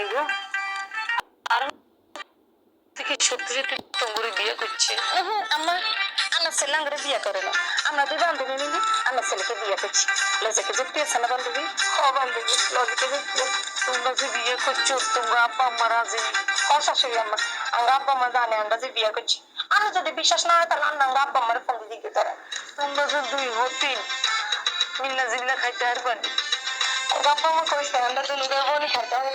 এগো আর থেকে সত্যি সত্যি তোমার বিয়ে করছে? আম্মা আমার ছেলে আঙ্গুরে বিয়ে করে না। আমরা দুই বান্ধবী মিলে আমার ছেলেকে বিয়ে করছি। লজাকে যুক্তি আছে না বান্ধবী? বান্ধবী লজিকে তোমরা যে বিয়ে করছো তোমরা আব্বা আম্মা রাজি? শাশুড়ি আম্মা আমরা আব্বা আম্মা জানে আমরা যে বিয়ে করছি। আমি যদি বিশ্বাস না হয় তাহলে আমরা আব্বা আম্মার ফোন দিকে ধরে তোমরা যে দুই হতিন মিল্লা জিল্লা খাইতে পারবেন। বাবা মা কইছে আমরা দুনুদের বনি খাইতে হবে।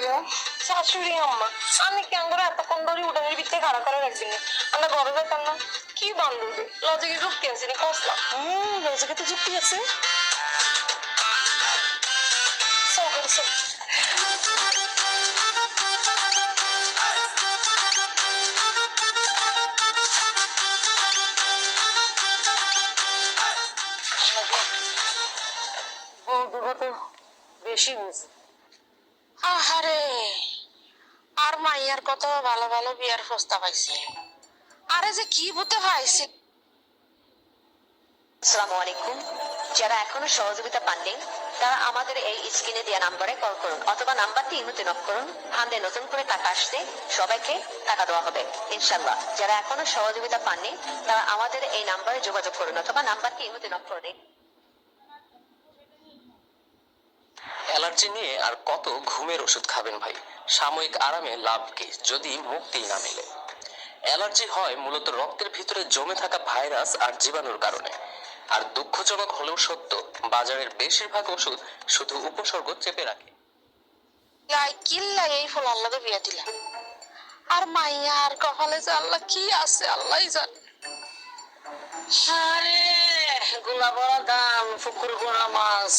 শাশুড়ি আম্মা আমি কি আঙ্গুরে এতক্ষণ ধরে উঠানের ভিতরে খাড়া করে রাখছিনি? আমরা ঘরে যেতাম না? কি বান্ধবী লজিকে যুক্তি আছে নি কসলা? লজিকে তো যুক্তি আছে। বউদুরা তো বেশি বুঝে। আহারে আর মাইয়ার কত ভালো ভালো বিয়ার প্রস্তাব আইছে। আরে যে কি বুঝতে পাইছে। আসসালামু আলাইকুম। যারা এখনো সহযোগিতা পাননি তারা আমাদের এই স্ক্রিনে দেওয়া নাম্বারে কল করুন অথবা নাম্বারটি ইমোতে নক করুন। ফান্ডে নতুন করে টাকা আসছে সবাইকে টাকা দেওয়া হবে ইনশাল্লাহ। যারা এখনো সহযোগিতা পাননি তারা আমাদের এই নাম্বারে যোগাযোগ করুন অথবা নাম্বারটি ইমোতে নক করে দিন। অ্যালার্জি নিয়ে আর কত ঘুমের ওষুধ খাবেন ভাই? সাময়িক আরামে লাভ কি যদি মুক্তি না মেলে? অ্যালার্জি হয় মূলত রক্তের ভিতরে জমে থাকা ভাইরাস আর জীবাণুর কারণে। আর দুঃখজনক হলেও সত্য, বাজারের বেশিরভাগ ওষুধ শুধু উপসর্গ চেপে রাখে। কিল্লা এই ফুল আল্লাহ বিয়া দিলা। আর মাইয়া আর কপালে যে আল্লাহ কি আছে আল্লাহই জানে। আরে গোলা বড়া দাম, পুকুর গোড়া মাছ,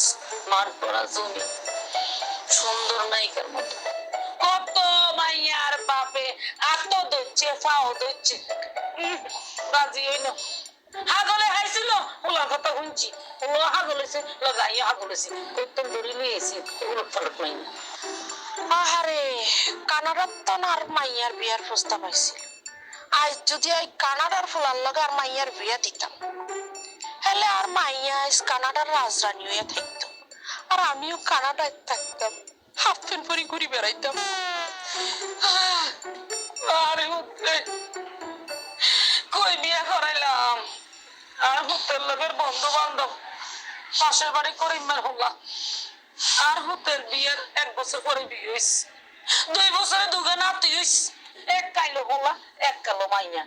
মাঠ পড়া জমি, সুন্দর নায়িকার মতো কত মাইয়ার বাপে আত্ম দচ্ছে ফাও দচ্ছে রাজি হইল। হাগলে হাইছিল ওলা কথা শুনছি, ওলা হাগলেছে লাগাইয়া হাগলেছে কত ধরে নিয়েছে ওগুলো ফলক নাই। আহারে কানাডার তো আর মাইয়ার বিয়ার প্রস্তাব আইছিল। আজ যদি এই কানাডার ফুলার লগে আর মাইয়ার বিয়া দিতাম হেলে আর মাইয়া আজ কানাডার রাজরানী হইয়া থাকতো আর আমিও কানাডায় থাকতাম, হাফ প্যান্ট পরে ঘুরে বেড়াইতাম। আরে উঠলে কই বিয়ে করাইলাম আর হুতের লোকের বন্ধু বান্ধব পাশের বাড়ি করিমের হলা আর হুতের বিয়ের 1 বছর পরে বিয়ে হইছে, 2 বছরে দুগে নাতি হইছে, 1 কাইলো হলা 1 কালো মাইয়া।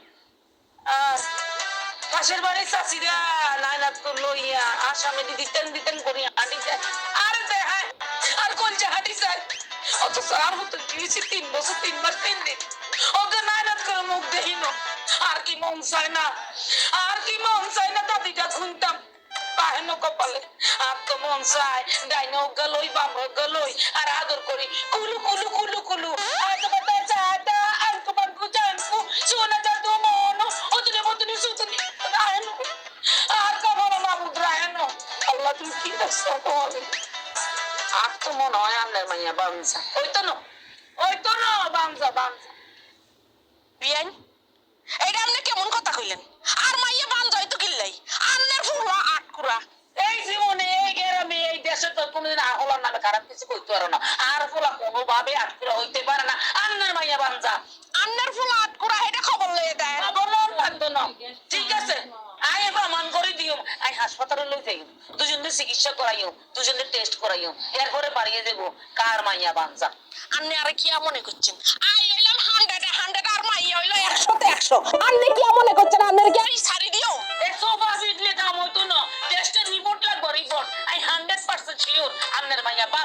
পাশের বাড়ি চাষিরা নাইনাত লইয়া আসামে দিতেন দিতেন করি হাঁটি যায় আর দেখায় আর কোন হাঁটি যায়। অথচ আর হতো দিয়েছি 3 বছর 3 মাস 3 দিন ওকে নাইনাত করে মুখ দেখিন। আর কি মন চায় না, আর কি মন চায় না দাদিটা শুনতাম পাহেন কপালে। আর তো মন চায় ডাইনে গেলই বাম গেলই আর আদর করি কুলু কুলু কুলু কুলু আজ বাতা চাটা আনকু বানকু জানকু সোনা জাদু মন ওদরে বদরে সুতনি আহেন আর কবর মাবুদ রাহেন। আল্লাহ তুমি কি রাস্তা বলে আর তো মনে হয় আন্নের মাইয়া বামজা ওই তো না বামজা বামজা বিয়ান এইটা আপনি কেমন কথা কইলেন? আর মাইয়া বান যায় তো কিল্লাই আন্নের ফুলা আটকুরা। এই জীবনে এই গ্রামে এই দেশে তো কোনদিন আহলার নামে খারাপ কিছু কইতে পারো না। আর ফুলা কোনোভাবে আটকুরা হইতে পারে না। আন্নের মাইয়া বানজা আন্নের ফুলা আটকুরা এটা খবর লয়ে দেয়। বললাম লাগতো না, ঠিক আছে আই প্রমাণ করে দিও। আই হাসপাতালে লই যাই, দুজনের চিকিৎসা করাইও, দুজনের টেস্ট করাইও, এরপরে বাড়িয়ে দেবো কার মাইয়া বানজা। আপনি আর কি মনে করছেন? আই হইলাম 100 আর মাইয়া হইলো 100 100। আপনি কি মনে করছেন আপনার কি আমি ছাড়ি দিও? 100 দিলে দাম হইতো না, টেস্টের রিপোর্ট লাগবে রিপোর্ট। আই 100% শিওর আন্নের মাইয়া